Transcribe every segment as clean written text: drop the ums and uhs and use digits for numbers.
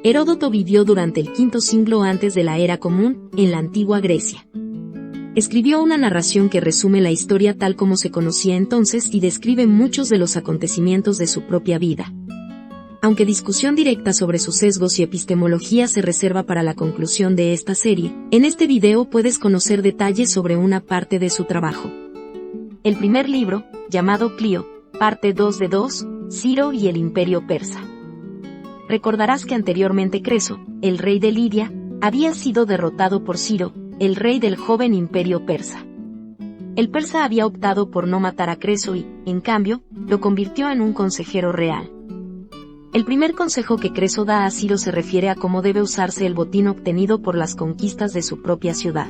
Heródoto vivió durante el V siglo antes de la era común, en la antigua Grecia. Escribió una narración que resume la historia tal como se conocía entonces y describe muchos de los acontecimientos de su propia vida. Aunque discusión directa sobre sus sesgos y epistemología se reserva para la conclusión de esta serie, en este video puedes conocer detalles sobre una parte de su trabajo. El primer libro, llamado Clio, parte 2 de 2, Ciro y el Imperio Persa. Recordarás que anteriormente Creso, el rey de Lidia, había sido derrotado por Ciro, el rey del joven Imperio Persa. El persa había optado por no matar a Creso y, en cambio, lo convirtió en un consejero real. El primer consejo que Creso da a Ciro se refiere a cómo debe usarse el botín obtenido por las conquistas de su propia ciudad.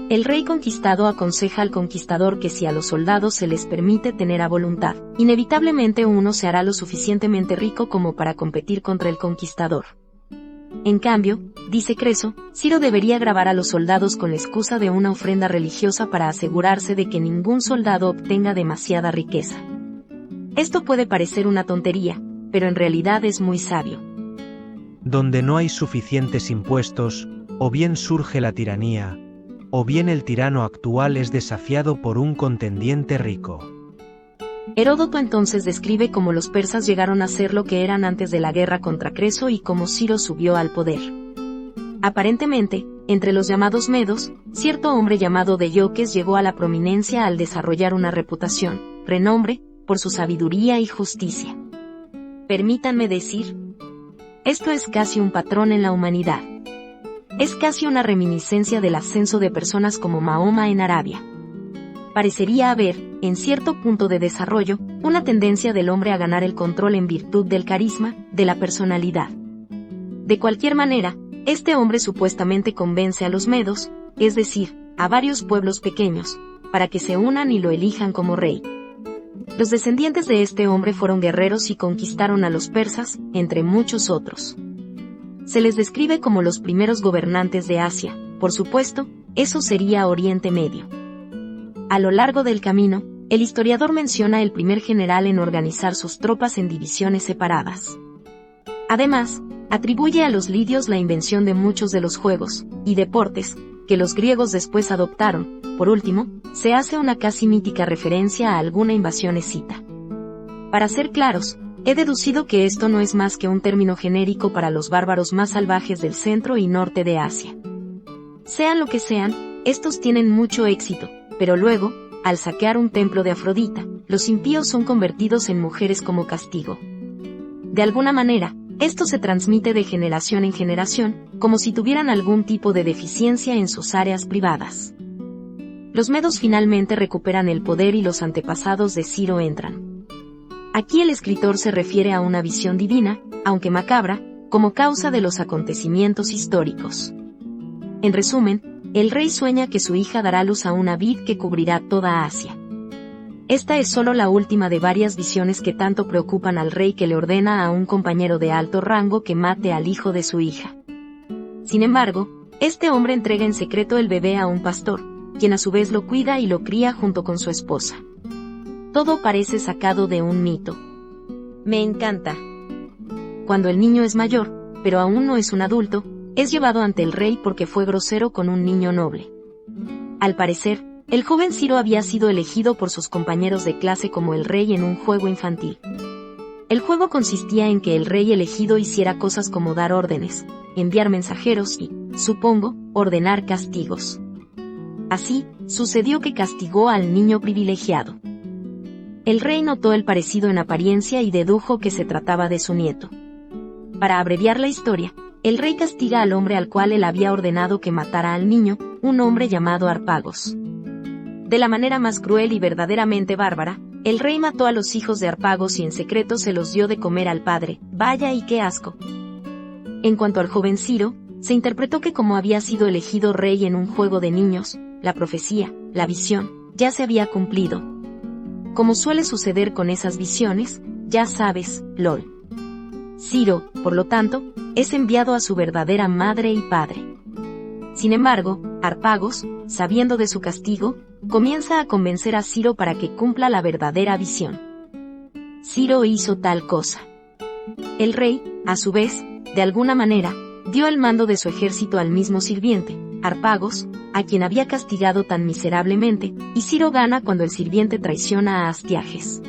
El rey conquistado aconseja al conquistador que si a los soldados se les permite tener a voluntad, inevitablemente uno se hará lo suficientemente rico como para competir contra el conquistador. En cambio, dice Creso, Ciro debería grabar a los soldados con la excusa de una ofrenda religiosa para asegurarse de que ningún soldado obtenga demasiada riqueza. Esto puede parecer una tontería, pero en realidad es muy sabio. Donde no hay suficientes impuestos, o bien surge la tiranía, o bien el tirano actual es desafiado por un contendiente rico. Heródoto entonces describe cómo los persas llegaron a ser lo que eran antes de la guerra contra Creso y cómo Ciro subió al poder. Aparentemente, entre los llamados medos, cierto hombre llamado Deioques llegó a la prominencia al desarrollar una reputación, renombre, por su sabiduría y justicia. Permítanme decir, esto es casi un patrón en la humanidad. Es casi una reminiscencia del ascenso de personas como Mahoma en Arabia. Parecería haber, en cierto punto de desarrollo, una tendencia del hombre a ganar el control en virtud del carisma, de la personalidad. De cualquier manera, este hombre supuestamente convence a los medos, es decir, a varios pueblos pequeños, para que se unan y lo elijan como rey. Los descendientes de este hombre fueron guerreros y conquistaron a los persas, entre muchos otros. Se les describe como los primeros gobernantes de Asia, por supuesto, eso sería Oriente Medio. A lo largo del camino, el historiador menciona el primer general en organizar sus tropas en divisiones separadas. Además, atribuye a los lidios la invención de muchos de los juegos y deportes que los griegos después adoptaron. Por último, se hace una casi mítica referencia a alguna invasión escita. Para ser claros, he deducido que esto no es más que un término genérico para los bárbaros más salvajes del centro y norte de Asia. Sean lo que sean, estos tienen mucho éxito, pero luego, al saquear un templo de Afrodita, los impíos son convertidos en mujeres como castigo. De alguna manera, esto se transmite de generación en generación, como si tuvieran algún tipo de deficiencia en sus áreas privadas. Los medos finalmente recuperan el poder y los antepasados de Ciro entran. Aquí el escritor se refiere a una visión divina, aunque macabra, como causa de los acontecimientos históricos. En resumen, el rey sueña que su hija dará luz a una vid que cubrirá toda Asia. Esta es solo la última de varias visiones que tanto preocupan al rey que le ordena a un compañero de alto rango que mate al hijo de su hija. Sin embargo, este hombre entrega en secreto el bebé a un pastor, quien a su vez lo cuida y lo cría junto con su esposa. Todo parece sacado de un mito. Me encanta. Cuando el niño es mayor, pero aún no es un adulto, es llevado ante el rey porque fue grosero con un niño noble. Al parecer, el joven Ciro había sido elegido por sus compañeros de clase como el rey en un juego infantil. El juego consistía en que el rey elegido hiciera cosas como dar órdenes, enviar mensajeros y, supongo, ordenar castigos. Así, sucedió que castigó al niño privilegiado. El rey notó el parecido en apariencia y dedujo que se trataba de su nieto. Para abreviar la historia, el rey castiga al hombre al cual él había ordenado que matara al niño, un hombre llamado Harpagos. De la manera más cruel y verdaderamente bárbara, el rey mató a los hijos de Harpagos y en secreto se los dio de comer al padre. Vaya y qué asco. En cuanto al joven Ciro, se interpretó que como había sido elegido rey en un juego de niños, la profecía, la visión, ya se había cumplido. Como suele suceder con esas visiones, ya sabes, LOL. Ciro, por lo tanto, es enviado a su verdadera madre y padre. Sin embargo, Harpagos, sabiendo de su castigo, comienza a convencer a Ciro para que cumpla la verdadera visión. Ciro hizo tal cosa. El rey, a su vez, de alguna manera, dio el mando de su ejército al mismo sirviente, Harpagos, a quien había castigado tan miserablemente, y Ciro gana cuando el sirviente traiciona a Astiages.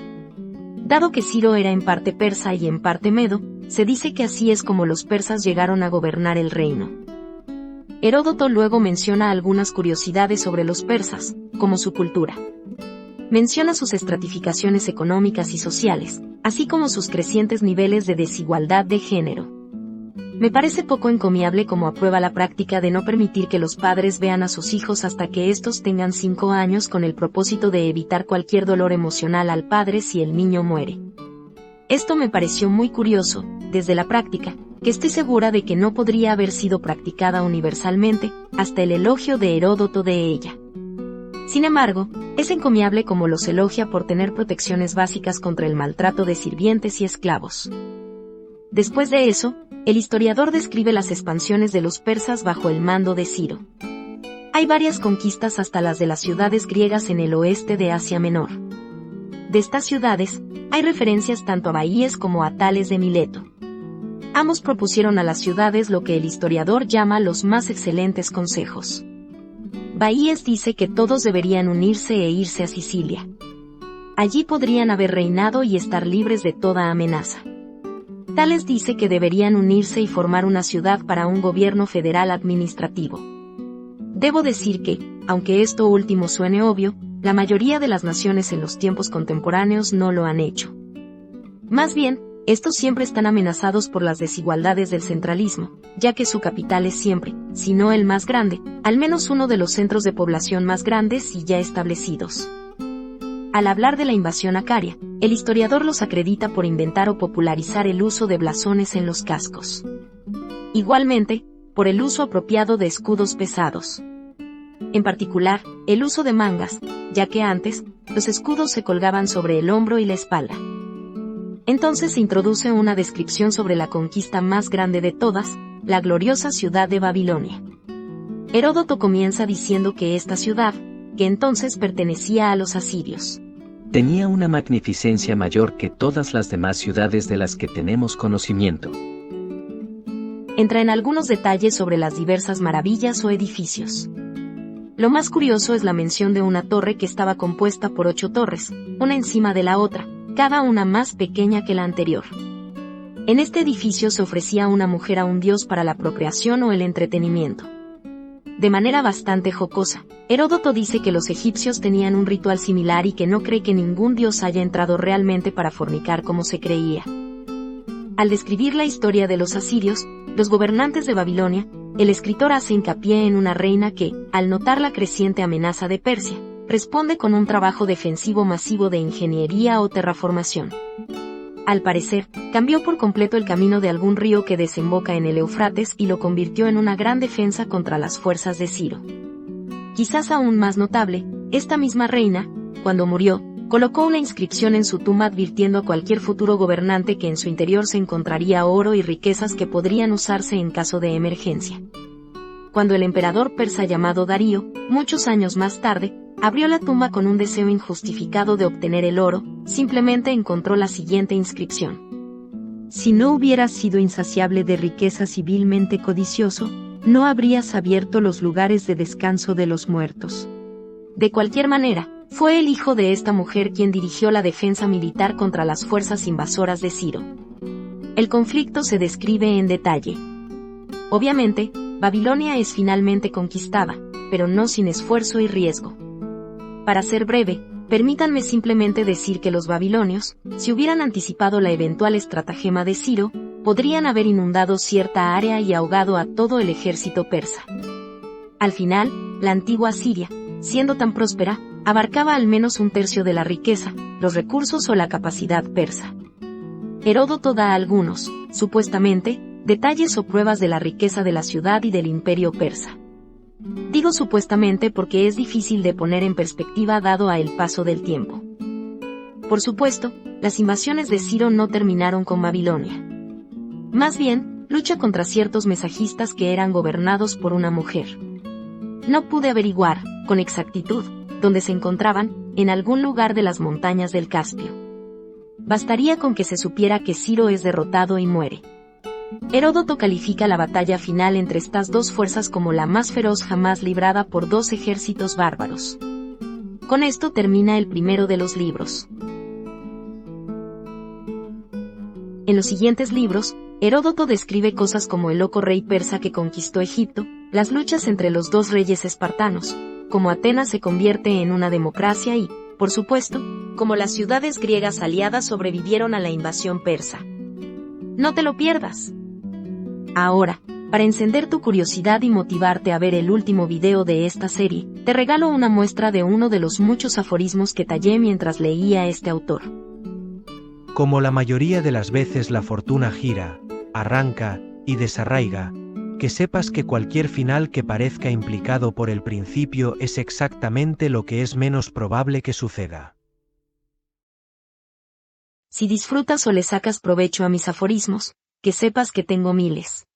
Dado que Ciro era en parte persa y en parte medo, se dice que así es como los persas llegaron a gobernar el reino. Heródoto luego menciona algunas curiosidades sobre los persas, como su cultura. Menciona sus estratificaciones económicas y sociales, así como sus crecientes niveles de desigualdad de género. Me parece poco encomiable como aprueba la práctica de no permitir que los padres vean a sus hijos hasta que estos tengan 5 años con el propósito de evitar cualquier dolor emocional al padre si el niño muere. Esto me pareció muy curioso, desde la práctica, que estoy segura de que no podría haber sido practicada universalmente, hasta el elogio de Heródoto de ella. Sin embargo, es encomiable como los elogia por tener protecciones básicas contra el maltrato de sirvientes y esclavos. Después de eso, el historiador describe las expansiones de los persas bajo el mando de Ciro. Hay varias conquistas hasta las de las ciudades griegas en el oeste de Asia Menor. De estas ciudades, hay referencias tanto a Baíes como a Tales de Mileto. Ambos propusieron a las ciudades lo que el historiador llama los más excelentes consejos. Baíes dice que todos deberían unirse e irse a Sicilia. Allí podrían haber reinado y estar libres de toda amenaza. Tales dice que deberían unirse y formar una ciudad para un gobierno federal administrativo. Debo decir que, aunque esto último suene obvio, la mayoría de las naciones en los tiempos contemporáneos no lo han hecho. Más bien, estos siempre están amenazados por las desigualdades del centralismo, ya que su capital es siempre, si no el más grande, al menos uno de los centros de población más grandes y ya establecidos. Al hablar de la invasión acaria, el historiador los acredita por inventar o popularizar el uso de blasones en los cascos. Igualmente, por el uso apropiado de escudos pesados. En particular, el uso de mangas, ya que antes, los escudos se colgaban sobre el hombro y la espalda. Entonces se introduce una descripción sobre la conquista más grande de todas, la gloriosa ciudad de Babilonia. Heródoto comienza diciendo que esta ciudad, que entonces pertenecía a los asirios, tenía una magnificencia mayor que todas las demás ciudades de las que tenemos conocimiento. Entra en algunos detalles sobre las diversas maravillas o edificios. Lo más curioso es la mención de una torre que estaba compuesta por 8 torres, una encima de la otra, cada una más pequeña que la anterior. En este edificio se ofrecía una mujer a un dios para la procreación o el entretenimiento. De manera bastante jocosa, Heródoto dice que los egipcios tenían un ritual similar y que no cree que ningún dios haya entrado realmente para fornicar como se creía. Al describir la historia de los asirios, los gobernantes de Babilonia, el escritor hace hincapié en una reina que, al notar la creciente amenaza de Persia, responde con un trabajo defensivo masivo de ingeniería o terraformación. Al parecer, cambió por completo el camino de algún río que desemboca en el Éufrates y lo convirtió en una gran defensa contra las fuerzas de Ciro. Quizás aún más notable, esta misma reina, cuando murió, colocó una inscripción en su tumba advirtiendo a cualquier futuro gobernante que en su interior se encontraría oro y riquezas que podrían usarse en caso de emergencia. Cuando el emperador persa llamado Darío, muchos años más tarde, abrió la tumba con un deseo injustificado de obtener el oro, simplemente encontró la siguiente inscripción: si no hubieras sido insaciable de riquezas y vilmente codicioso, no habrías abierto los lugares de descanso de los muertos. De cualquier manera, fue el hijo de esta mujer quien dirigió la defensa militar contra las fuerzas invasoras de Ciro. El conflicto se describe en detalle. Obviamente, Babilonia es finalmente conquistada, pero no sin esfuerzo y riesgo. Para ser breve, permítanme simplemente decir que los babilonios, si hubieran anticipado la eventual estratagema de Ciro, podrían haber inundado cierta área y ahogado a todo el ejército persa. Al final, la antigua Siria, siendo tan próspera, abarcaba al menos 1/3 de la riqueza, los recursos o la capacidad persa. Heródoto da algunos, supuestamente, detalles o pruebas de la riqueza de la ciudad y del imperio persa. Digo supuestamente porque es difícil de poner en perspectiva dado a el paso del tiempo. Por supuesto, las invasiones de Ciro no terminaron con Babilonia. Más bien, lucha contra ciertos mesajistas que eran gobernados por una mujer. No pude averiguar, con exactitud, dónde se encontraban, en algún lugar de las montañas del Caspio. Bastaría con que se supiera que Ciro es derrotado y muere. Heródoto califica la batalla final entre estas dos fuerzas como la más feroz jamás librada por dos ejércitos bárbaros. Con esto termina el primero de los libros. En los siguientes libros, Heródoto describe cosas como el loco rey persa que conquistó Egipto, las luchas entre los dos reyes espartanos, cómo Atenas se convierte en una democracia y, por supuesto, cómo las ciudades griegas aliadas sobrevivieron a la invasión persa. No te lo pierdas. Ahora, para encender tu curiosidad y motivarte a ver el último video de esta serie, te regalo una muestra de uno de los muchos aforismos que tallé mientras leía a este autor. Como la mayoría de las veces la fortuna gira, arranca y desarraiga, que sepas que cualquier final que parezca implicado por el principio es exactamente lo que es menos probable que suceda. Si disfrutas o le sacas provecho a mis aforismos, que sepas que tengo miles.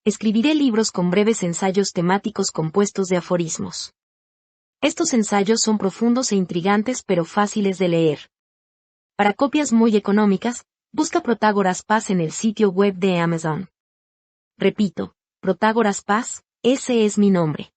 Escribiré libros con breves ensayos temáticos compuestos de aforismos. Estos ensayos son profundos e intrigantes pero fáciles de leer. Para copias muy económicas, busca Protágoras Paz en el sitio web de Amazon. Repito, Protágoras Paz, ese es mi nombre.